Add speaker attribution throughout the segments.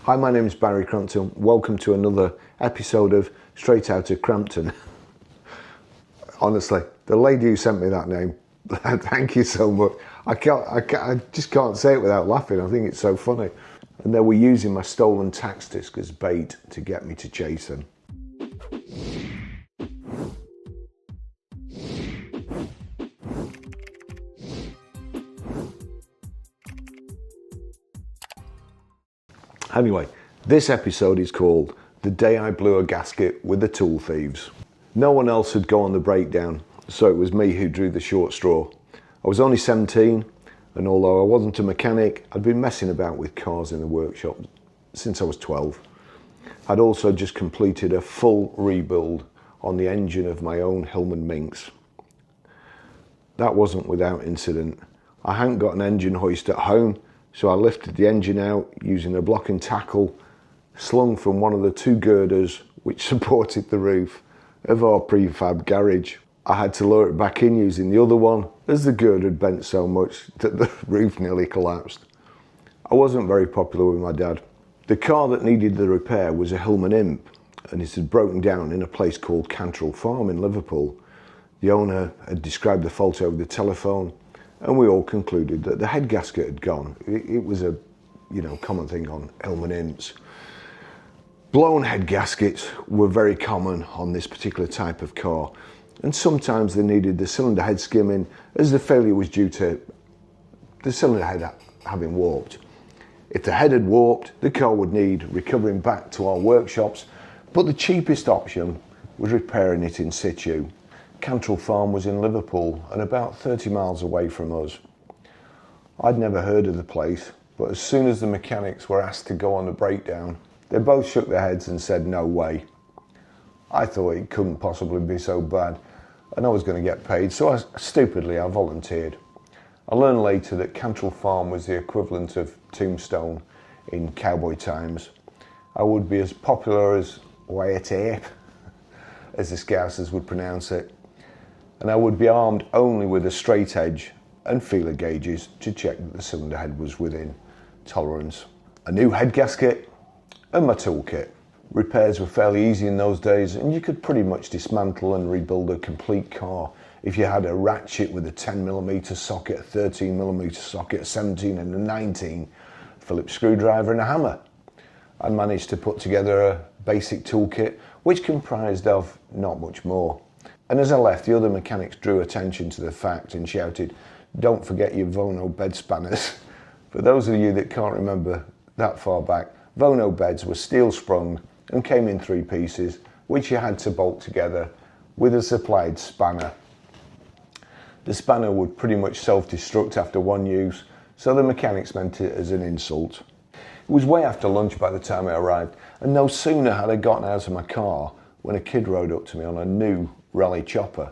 Speaker 1: Hi, my name is Barrie Crampton. Welcome to another episode of Straight Out of Crampton. Honestly, the lady who sent me that name, thank you so much. I just can't say it without laughing. I think it's so funny. And they were using my stolen tax disc as bait to get me to chase them. Anyway, this episode is called The Day I Blew a Gasket with the Tool Thieves. No one else had gone on the breakdown, so it was me who drew the short straw. I was only 17, and although I wasn't a mechanic, I'd been messing about with cars in the workshop since I was 12. I'd also just completed a full rebuild on the engine of my own Hillman Minx. That wasn't without incident. I hadn't got an engine hoist at home, so I lifted the engine out using a block and tackle slung from one of the two girders which supported the roof of our prefab garage. I had to lower it back in using the other one as the girder had bent so much that the roof nearly collapsed. I wasn't very popular with my dad. The car that needed the repair was a Hillman Imp, and it had broken down in a place called Crampton Farm in Liverpool. The owner had described the fault over the telephone, and we all concluded that the head gasket had gone. It was a, common thing on Hillman Imps. Blown head gaskets were very common on this particular type of car, and sometimes they needed the cylinder head skimming as the failure was due to the cylinder head having warped. If the head had warped, the car would need recovering back to our workshops, but the cheapest option was repairing it in situ. Crampton Farm was in Liverpool and about 30 miles away from us. I'd never heard of the place, but as soon as the mechanics were asked to go on the breakdown, they both shook their heads and said no way. I thought it couldn't possibly be so bad, and I was going to get paid, so I volunteered. I learned later that Crampton Farm was the equivalent of Tombstone in cowboy times. I would be as popular as Wyatt Earp, as the Scousers would pronounce it, and I would be armed only with a straight edge and feeler gauges to check that the cylinder head was within tolerance. A new head gasket and my toolkit. Repairs were fairly easy in those days, and you could pretty much dismantle and rebuild a complete car if you had a ratchet with a 10mm socket, a 13mm socket, a 17 and a 19, Phillips screwdriver and a hammer. I managed to put together a basic toolkit which comprised of not much more. And as I left, the other mechanics drew attention to the fact and shouted, "Don't forget your Vono bed spanners." For those of you that can't remember that far back, Vono beds were steel sprung and came in 3 pieces, which you had to bolt together with a supplied spanner. The spanner would pretty much self-destruct after one use, so the mechanics meant it as an insult. It was way after lunch by the time I arrived, and no sooner had I gotten out of my car when a kid rode up to me on a new rally chopper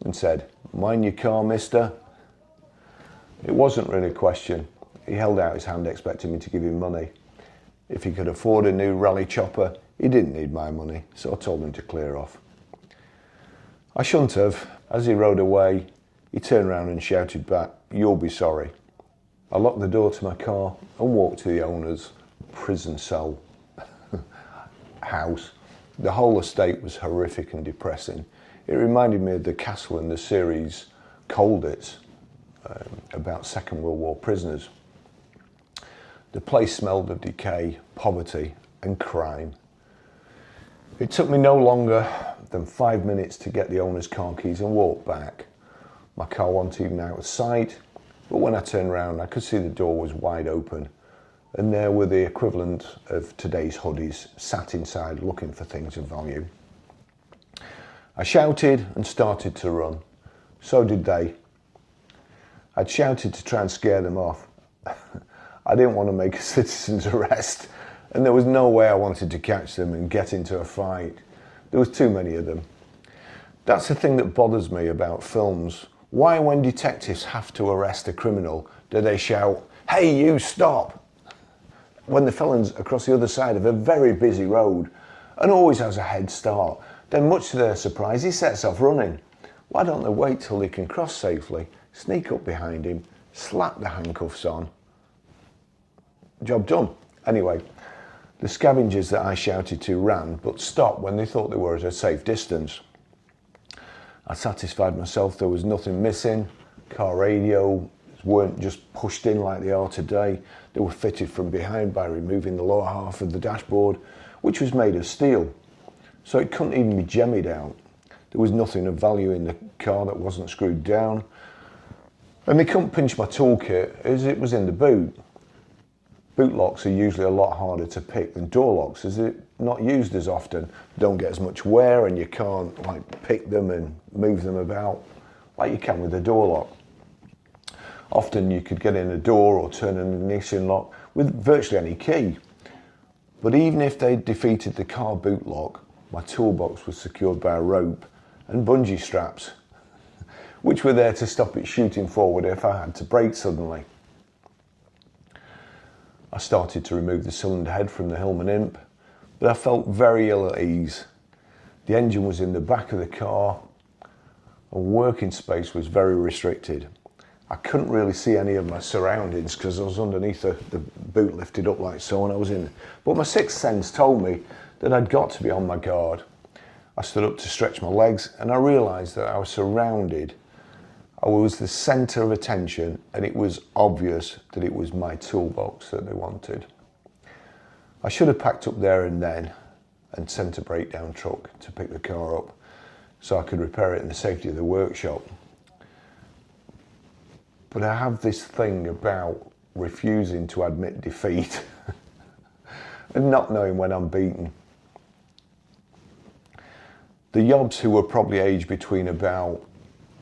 Speaker 1: and said, "Mind your car, mister?" It wasn't really a question. He held out his hand expecting me to give him money. If he could afford a new rally chopper, he didn't need my money, so I told him to clear off. I shouldn't have. As he rode away, he turned around and shouted back, "You'll be sorry." I locked the door to my car and walked to the owner's prison cell house. The whole estate was horrific and depressing. It reminded me of the castle in the series Colditz, about Second World War prisoners. The place smelled of decay, poverty and crime. It took me no longer than 5 minutes to get the owner's car keys and walk back. My car wasn't even out of sight, but when I turned around I could see the door was wide open, and there were the equivalent of today's hoodies sat inside looking for things of value. I shouted and started to run. So did they. I'd shouted to try and scare them off. I didn't want to make a citizen's arrest, and there was no way I wanted to catch them and get into a fight. There was too many of them. That's the thing that bothers me about films. Why, when detectives have to arrest a criminal, do they shout, "Hey, you, stop!" when the felon's across the other side of a very busy road and always has a head start? Then, much to their surprise, he sets off running. Why don't they wait till he can cross safely, sneak up behind him, slap the handcuffs on? Job done. Anyway, The scavengers that I shouted to ran, but stopped when they thought they were at a safe distance. I satisfied myself there was nothing missing. Car radios weren't just pushed in like they are today. They were fitted from behind by removing the lower half of the dashboard, which was made of steel, so it couldn't even be jemmied out. There was nothing of value in the car that wasn't screwed down, and they couldn't pinch my toolkit as it was in the boot. Boot locks are usually a lot harder to pick than door locks, as they're not used as often, don't get as much wear, and you can't like pick them and move them about like you can with a door lock. Often you could get in a door or turn an ignition lock with virtually any key. But even if they defeated the car boot lock, my toolbox was secured by a rope and bungee straps, which were there to stop it shooting forward if I had to brake suddenly. I started to remove the cylinder head from the Hillman Imp, but I felt very ill at ease. The engine was in the back of the car and working space was very restricted. I couldn't really see any of my surroundings because I was underneath the boot lifted up like so, and I was in. But my sixth sense told me that I'd got to be on my guard. I stood up to stretch my legs and I realised that I was surrounded. I was the centre of attention, and it was obvious that it was my toolbox that they wanted. I should have packed up there and then and sent a breakdown truck to pick the car up so I could repair it in the safety of the workshop. But I have this thing about refusing to admit defeat and not knowing when I'm beaten. The yobs, who were probably aged between about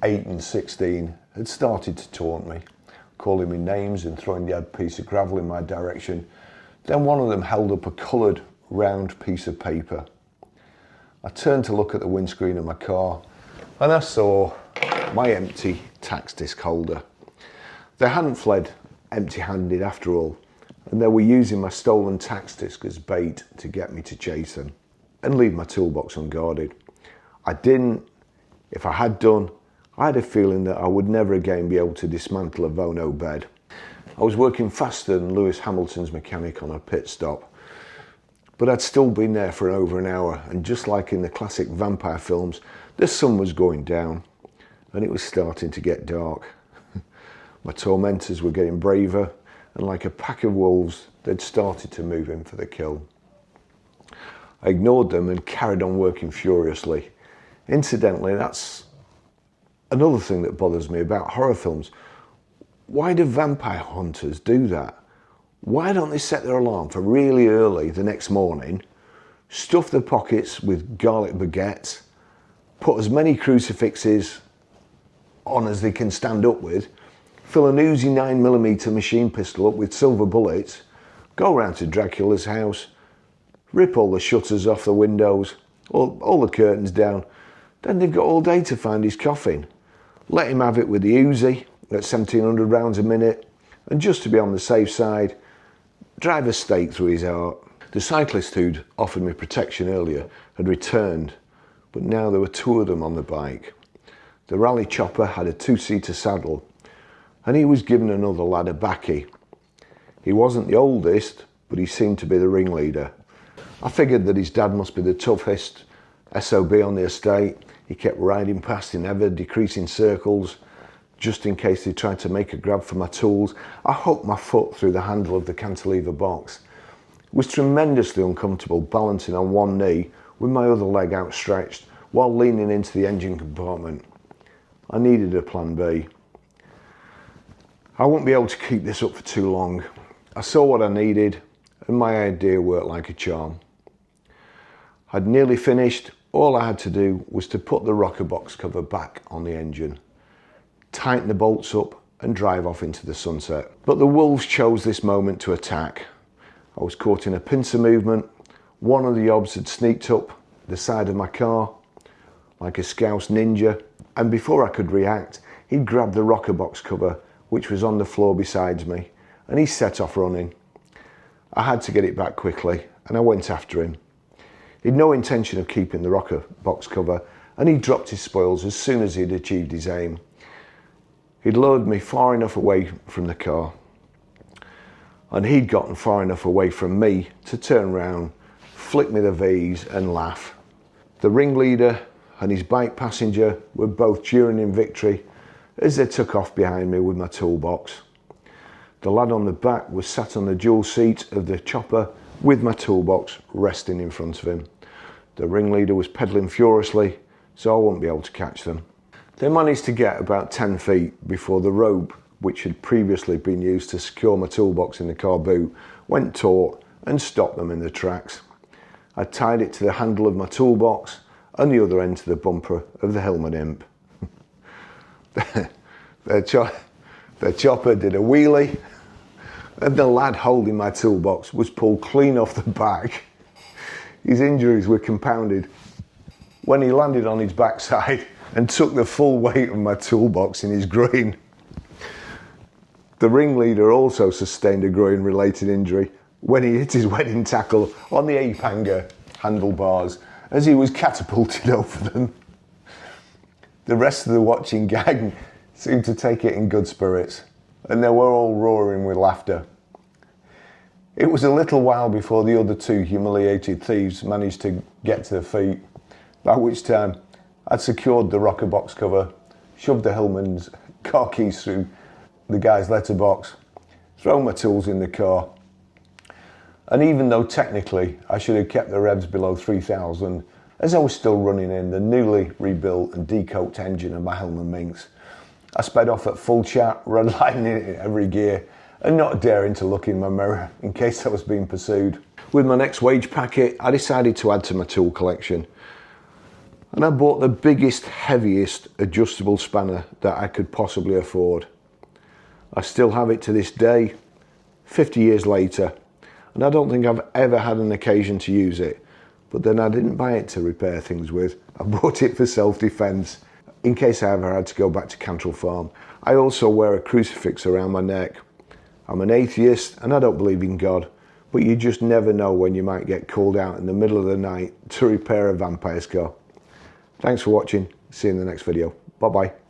Speaker 1: 8 and 16, had started to taunt me, calling me names and throwing the odd piece of gravel in my direction. Then one of them held up a coloured round piece of paper. I turned to look at the windscreen of my car and I saw my empty tax disc holder. They hadn't fled empty-handed after all, and they were using my stolen tax disc as bait to get me to chase them and leave my toolbox unguarded. I didn't. If I had done, I had a feeling that I would never again be able to dismantle a Vono bed. I was working faster than Lewis Hamilton's mechanic on a pit stop, but I'd still been there for over an hour, and just like in the classic vampire films, the sun was going down and it was starting to get dark. My tormentors were getting braver, and like a pack of wolves, they'd started to move in for the kill. I ignored them and carried on working furiously. Incidentally, that's another thing that bothers me about horror films. Why do vampire hunters do that? Why don't they set their alarm for really early the next morning, stuff their pockets with garlic baguettes, put as many crucifixes on as they can stand up with, fill an Uzi 9mm machine pistol up with silver bullets, go round to Dracula's house, rip all the shutters off the windows, all the curtains down, then they've got all day to find his coffin. Let him have it with the Uzi at 1700 rounds a minute, and just to be on the safe side, drive a stake through his heart. The cyclist who'd offered me protection earlier had returned, but now there were two of them on the bike. The rally chopper had a two-seater saddle, and he was giving another lad a baccy. He wasn't the oldest, but he seemed to be the ringleader. I figured that his dad must be the toughest SOB on the estate. He kept riding past in ever-decreasing circles, just in case they tried to make a grab for my tools. I hooked my foot through the handle of the cantilever box. It was tremendously uncomfortable balancing on one knee with my other leg outstretched while leaning into the engine compartment. I needed a plan B. I won't be able to keep this up for too long. I saw what I needed, and my idea worked like a charm. I'd nearly finished. All I had to do was to put the rocker box cover back on the engine, tighten the bolts up and drive off into the sunset. But the wolves chose this moment to attack. I was caught in a pincer movement. One of the yobs had sneaked up the side of my car like a Scouse ninja, and before I could react, he'd grabbed the rocker box cover, which was on the floor beside me, and he set off running. I had to get it back quickly, and I went after him. He'd no intention of keeping the rocker box cover, and he dropped his spoils as soon as he'd achieved his aim. He'd lured me far enough away from the car. And he'd gotten far enough away from me to turn round, flick me the V's and laugh. The ringleader and his bike passenger were both cheering in victory as they took off behind me with my toolbox. The lad on the back was sat on the dual seat of the chopper with my toolbox resting in front of him. The ringleader was pedalling furiously, so I wouldn't be able to catch them. They managed to get about 10 feet before the rope, which had previously been used to secure my toolbox in the car boot, went taut and stopped them in their tracks. I tied it to the handle of my toolbox and the other end to the bumper of the Hillman Imp. Their chopper did a wheelie and the lad holding my toolbox was pulled clean off the back. His injuries were compounded when he landed on his backside and took the full weight of my toolbox in his groin. The ringleader also sustained a groin-related injury when he hit his wedding tackle on the ape hanger handlebars as he was catapulted over them. The rest of the watching gang seemed to take it in good spirits, and they were all roaring with laughter. It was a little while before the other two humiliated thieves managed to get to their feet, by which time I'd secured the rocker box cover, shoved the Hillman's car keys through the guy's letterbox, thrown my tools in the car, and even though technically I should have kept the revs below 3,000, as I was still running in the newly rebuilt and decoked engine of my Hillman Minx, I sped off at full chat, redlining it in every gear, and not daring to look in my mirror in case I was being pursued. With my next wage packet, I decided to add to my tool collection. And I bought the biggest, heaviest adjustable spanner that I could possibly afford. I still have it to this day, 50 years later, and I don't think I've ever had an occasion to use it. But then I didn't buy it to repair things with. I bought it for self-defense, in case I ever had to go back to Cantrell Farm. I also wear a crucifix around my neck. I'm an atheist and I don't believe in God, but you just never know when you might get called out in the middle of the night to repair a vampire's car. Thanks for watching. See you in the next video. Bye bye.